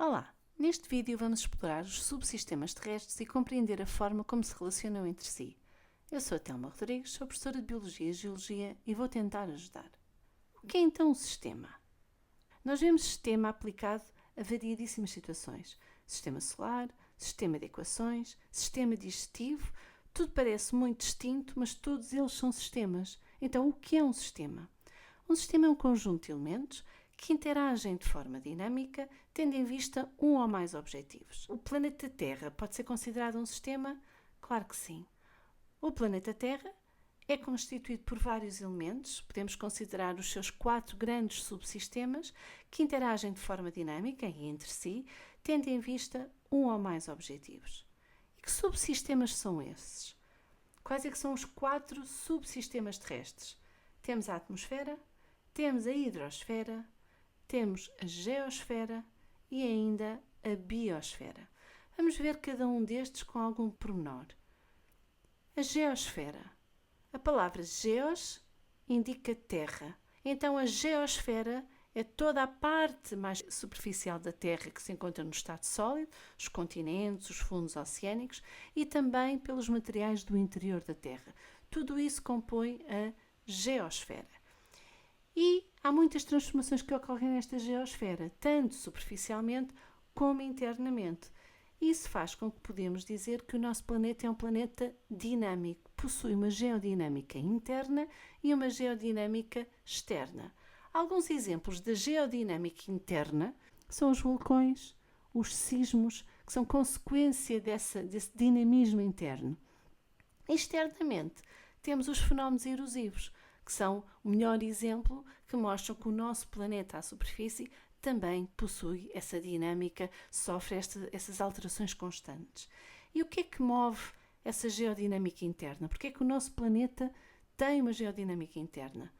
Olá! Neste vídeo vamos explorar os subsistemas terrestres e compreender a forma como se relacionam entre si. Eu sou a Telma Rodrigues, sou professora de Biologia e Geologia e vou tentar ajudar. O que é então um sistema? Nós vemos sistema aplicado a variedíssimas situações. Sistema solar, sistema de equações, sistema digestivo, tudo parece muito distinto, mas todos eles são sistemas. Então, o que é um sistema? Um sistema é um conjunto de elementos que interagem de forma dinâmica, tendo em vista um ou mais objetivos. O planeta Terra pode ser considerado um sistema? Claro que sim. O planeta Terra é constituído por vários elementos, podemos considerar os seus 4 grandes subsistemas que interagem de forma dinâmica e entre si, tendo em vista um ou mais objetivos. E que subsistemas são esses? Quais é que são os 4 subsistemas terrestres? Temos a atmosfera, temos a hidrosfera, temos a geosfera e ainda a biosfera. Vamos ver cada um destes com algum pormenor. A geosfera. A palavra geos indica terra. Então a geosfera é toda a parte mais superficial da Terra que se encontra no estado sólido, os continentes, os fundos oceânicos e também pelos materiais do interior da Terra. Tudo isso compõe a geosfera. E há muitas transformações que ocorrem nesta geosfera, tanto superficialmente como internamente. Isso faz com que podemos dizer que o nosso planeta é um planeta dinâmico, possui uma geodinâmica interna e uma geodinâmica externa. Alguns exemplos da geodinâmica interna são os vulcões, os sismos, que são consequência desse dinamismo interno. Externamente, temos os fenómenos erosivos, que são o melhor exemplo que mostram que o nosso planeta à superfície também possui essa dinâmica, sofre essas alterações constantes. E o que é que move essa geodinâmica interna? Porque é que o nosso planeta tem uma geodinâmica interna?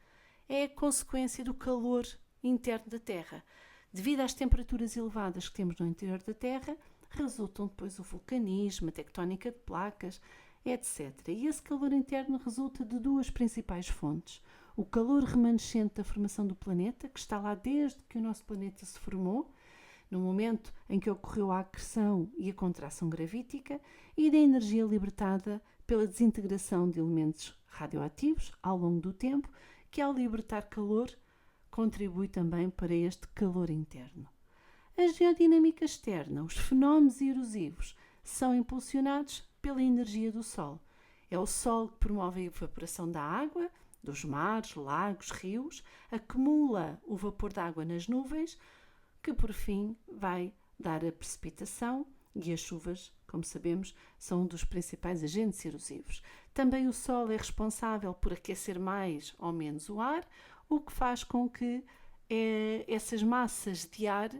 É a consequência do calor interno da Terra. Devido às temperaturas elevadas que temos no interior da Terra, resultam depois o vulcanismo, a tectónica de placas, etc. E esse calor interno resulta de 2 principais fontes. O calor remanescente da formação do planeta, que está lá desde que o nosso planeta se formou, no momento em que ocorreu a acreção e a contração gravítica, e da energia libertada pela desintegração de elementos radioativos ao longo do tempo, que ao libertar calor, contribui também para este calor interno. A geodinâmica externa, os fenómenos erosivos, são impulsionados pela energia do Sol. É o Sol que promove a evaporação da água, dos mares, lagos, rios, acumula o vapor da água nas nuvens, que por fim vai dar a precipitação, e as chuvas, como sabemos, são um dos principais agentes erosivos. Também o Sol é responsável por aquecer mais ou menos o ar, o que faz com que essas massas de ar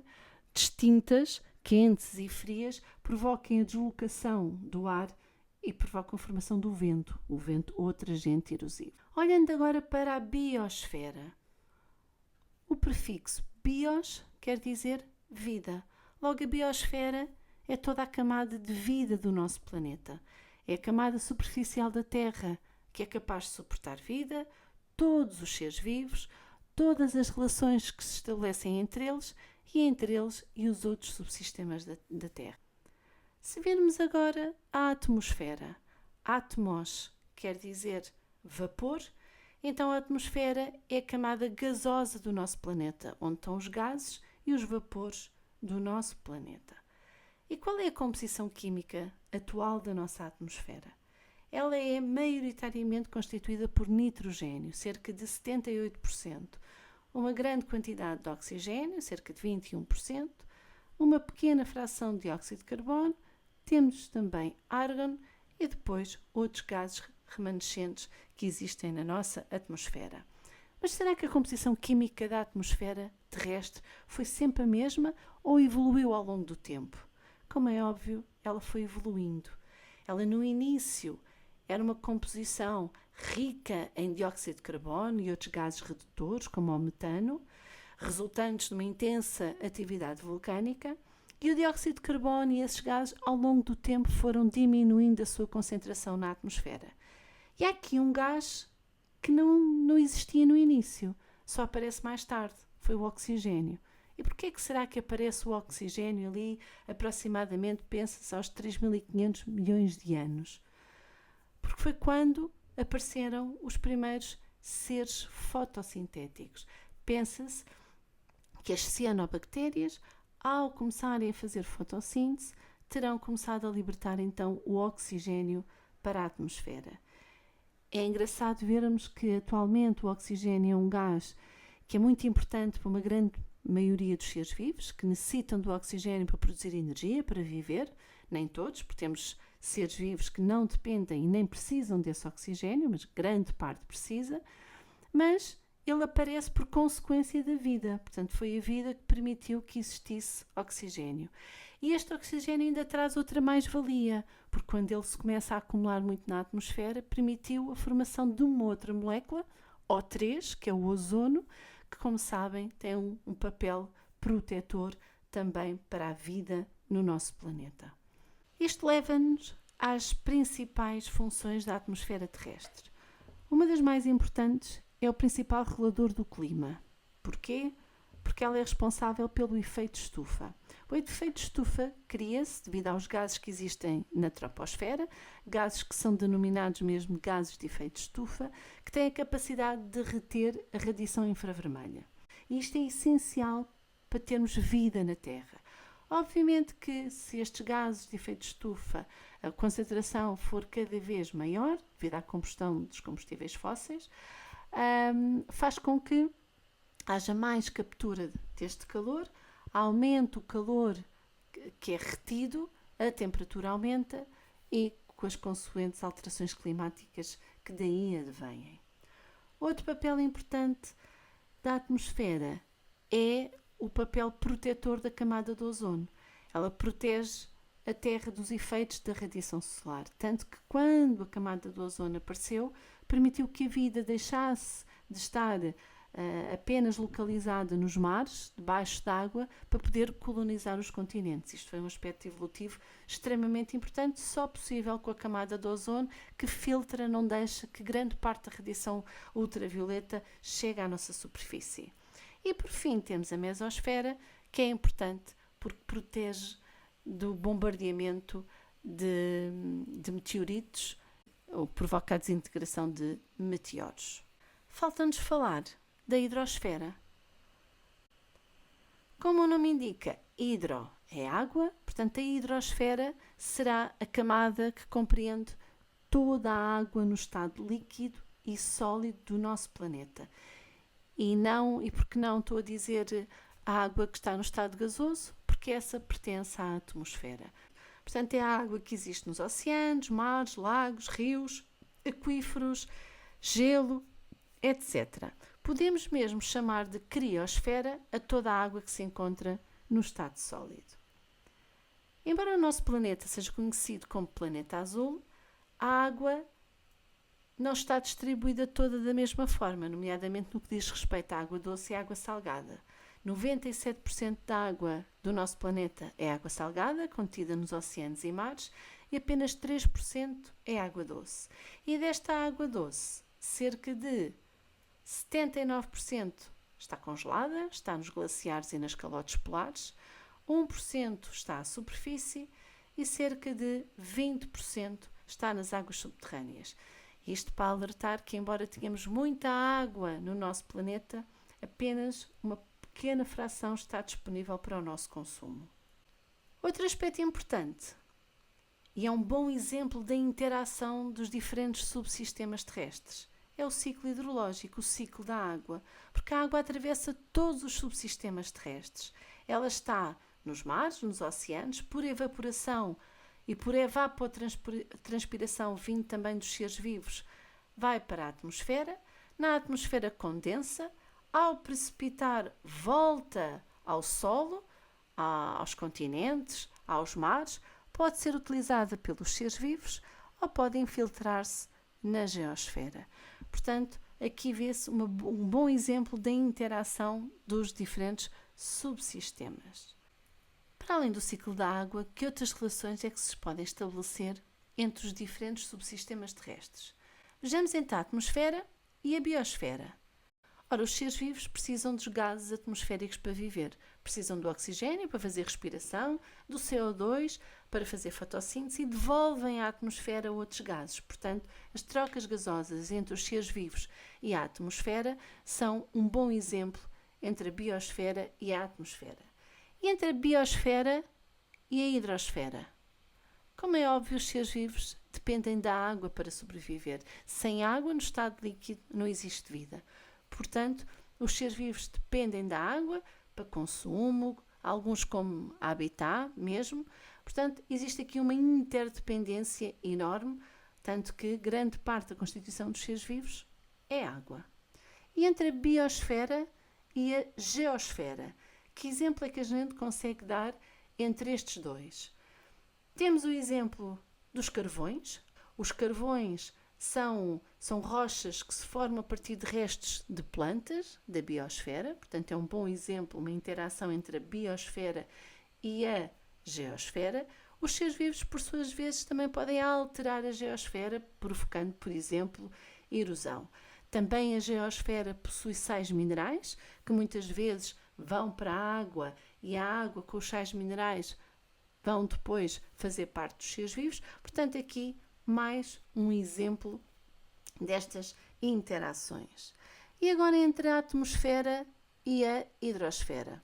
distintas, quentes e frias, provoquem a deslocação do ar e provocam a formação do vento, o vento outro agente erosivo. Olhando agora para a biosfera, o prefixo bios quer dizer vida. Logo, a biosfera é toda a camada de vida do nosso planeta. É a camada superficial da Terra que é capaz de suportar vida, todos os seres vivos, todas as relações que se estabelecem entre eles e os outros subsistemas da Terra. Se virmos agora a atmosfera, atmos quer dizer vapor, então a atmosfera é a camada gasosa do nosso planeta, onde estão os gases e os vapores do nosso planeta. E qual é a composição química atual da nossa atmosfera? Ela é maioritariamente constituída por nitrogênio, cerca de 78%, uma grande quantidade de oxigênio, cerca de 21%, uma pequena fração de dióxido de carbono, temos também argão e depois outros gases remanescentes que existem na nossa atmosfera. Mas será que a composição química da atmosfera terrestre foi sempre a mesma ou evoluiu ao longo do tempo? Como é óbvio, ela foi evoluindo. Ela no início era uma composição rica em dióxido de carbono e outros gases redutores, como o metano, resultantes de uma intensa atividade vulcânica, e o dióxido de carbono e esses gases, ao longo do tempo, foram diminuindo a sua concentração na atmosfera. E há aqui um gás que não existia no início, só aparece mais tarde, foi o oxigênio. E porquê é que será que aparece o oxigênio ali, aproximadamente, pensa-se, aos 3.500 milhões de anos? Porque foi quando apareceram os primeiros seres fotossintéticos. Pensa-se que as cianobactérias, ao começarem a fazer fotossíntese, terão começado a libertar então o oxigênio para a atmosfera. É engraçado vermos que atualmente o oxigênio é um gás que é muito importante para uma grande maioria dos seres vivos, que necessitam do oxigênio para produzir energia, para viver. Nem todos, porque temos seres vivos que não dependem e nem precisam desse oxigênio, mas grande parte precisa. Mas ele aparece por consequência da vida, portanto foi a vida que permitiu que existisse oxigênio. E este oxigênio ainda traz outra mais-valia, porque quando ele se começa a acumular muito na atmosfera, permitiu a formação de uma outra molécula, O3, que é o ozono, que, como sabem, tem um papel protetor também para a vida no nosso planeta. Isto leva-nos às principais funções da atmosfera terrestre. Uma das mais importantes é o principal regulador do clima. Porquê? Porque ela é responsável pelo efeito estufa. O efeito estufa cria-se devido aos gases que existem na troposfera, gases que são denominados mesmo gases de efeito estufa, que têm a capacidade de reter a radiação infravermelha. E isto é essencial para termos vida na Terra. Obviamente que se estes gases de efeito estufa, a concentração for cada vez maior, devido à combustão dos combustíveis fósseis, faz com que haja mais captura deste calor, aumenta o calor que é retido, a temperatura aumenta e com as consequentes alterações climáticas que daí advêm. Outro papel importante da atmosfera é o papel protetor da camada do ozono. Ela protege a Terra dos efeitos da radiação solar, tanto que quando a camada do ozono apareceu, permitiu que a vida deixasse de estar apenas localizada nos mares, debaixo d'água, para poder colonizar os continentes. Isto foi um aspecto evolutivo extremamente importante, só possível com a camada de ozono, que filtra, não deixa que grande parte da radiação ultravioleta chegue à nossa superfície. E por fim temos a mesosfera, que é importante porque protege do bombardeamento de meteoritos ou provoca a desintegração de meteoros. Falta-nos falar da hidrosfera. Como o nome indica, hidro é água, portanto a hidrosfera será a camada que compreende toda a água no estado líquido e sólido do nosso planeta. E porque não estou a dizer a água que está no estado gasoso, porque essa pertence à atmosfera. Portanto, é a água que existe nos oceanos, mares, lagos, rios, aquíferos, gelo, etc. Podemos mesmo chamar de criosfera a toda a água que se encontra no estado sólido. Embora o nosso planeta seja conhecido como planeta azul, a água não está distribuída toda da mesma forma, nomeadamente no que diz respeito à água doce e à água salgada. 97% da água do nosso planeta é água salgada, contida nos oceanos e mares, e apenas 3% é água doce. E desta água doce, cerca de 79% está congelada, está nos glaciares e nas calotes polares, 1% está à superfície e cerca de 20% está nas águas subterrâneas. Isto para alertar que, embora tenhamos muita água no nosso planeta, apenas uma pequena fração está disponível para o nosso consumo. Outro aspecto importante, e é um bom exemplo da interação dos diferentes subsistemas terrestres, é o ciclo hidrológico, o ciclo da água, porque a água atravessa todos os subsistemas terrestres. Ela está nos mares, nos oceanos, por evaporação e por evapotranspiração vindo também dos seres vivos, vai para a atmosfera, na atmosfera condensa, ao precipitar volta ao solo, aos continentes, aos mares, pode ser utilizada pelos seres vivos ou pode infiltrar-se na geosfera. Portanto, aqui vê-se um bom exemplo da interação dos diferentes subsistemas. Para além do ciclo da água, que outras relações é que se podem estabelecer entre os diferentes subsistemas terrestres? Vejamos então a atmosfera e a biosfera. Ora, os seres vivos precisam dos gases atmosféricos para viver. Precisam do oxigênio para fazer respiração, do CO2 para fazer fotossíntese e devolvem à atmosfera outros gases. Portanto, as trocas gasosas entre os seres vivos e a atmosfera são um bom exemplo entre a biosfera e a atmosfera. E entre a biosfera e a hidrosfera? Como é óbvio, os seres vivos dependem da água para sobreviver. Sem água, no estado líquido, não existe vida. Portanto, os seres vivos dependem da água para consumo, alguns como habitat mesmo. Portanto, existe aqui uma interdependência enorme, tanto que grande parte da constituição dos seres vivos é água. E entre a biosfera e a geosfera, que exemplo é que a gente consegue dar entre estes dois? Temos o exemplo dos carvões. Os carvões são rochas que se formam a partir de restos de plantas da biosfera, portanto é um bom exemplo, uma interação entre a biosfera e a geosfera. Os seres vivos, por suas vezes, também podem alterar a geosfera, provocando, por exemplo, erosão. Também a geosfera possui sais minerais, que muitas vezes vão para a água e a água com os sais minerais vão depois fazer parte dos seres vivos. Portanto, aqui mais um exemplo destas interações. E agora entre a atmosfera e a hidrosfera.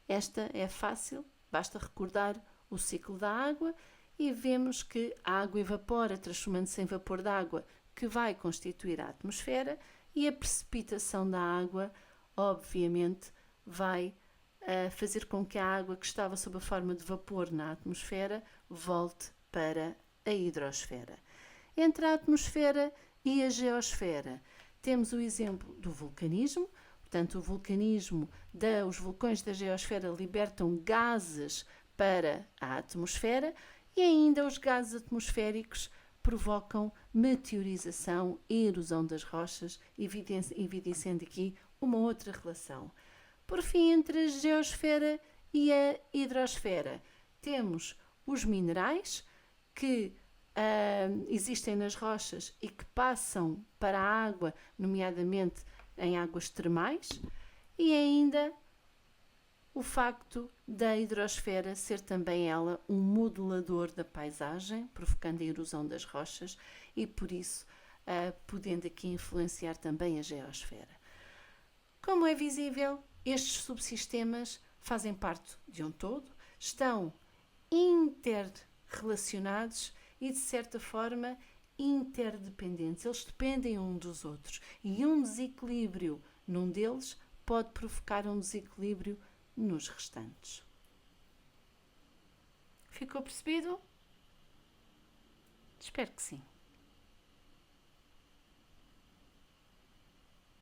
Esta é fácil, basta recordar o ciclo da água e vemos que a água evapora, transformando-se em vapor de água, que vai constituir a atmosfera, e a precipitação da água, obviamente, vai fazer com que a água que estava sob a forma de vapor na atmosfera volte para a hidrosfera. Entre a atmosfera e a geosfera, temos o exemplo do vulcanismo. Portanto, o vulcanismo, os vulcões da geosfera libertam gases para a atmosfera e ainda os gases atmosféricos provocam meteorização e erosão das rochas, evidenciando aqui uma outra relação. Por fim, entre a geosfera e a hidrosfera, temos os minerais que existem nas rochas e que passam para a água, nomeadamente em águas termais, e ainda o facto da hidrosfera ser também ela um modulador da paisagem, provocando a erosão das rochas e, por isso, podendo aqui influenciar também a geosfera. Como é visível, estes subsistemas fazem parte de um todo, estão interrelacionados e, de certa forma, interdependentes. Eles dependem uns dos outros e um desequilíbrio num deles pode provocar um desequilíbrio nos restantes. Ficou percebido? Espero que sim.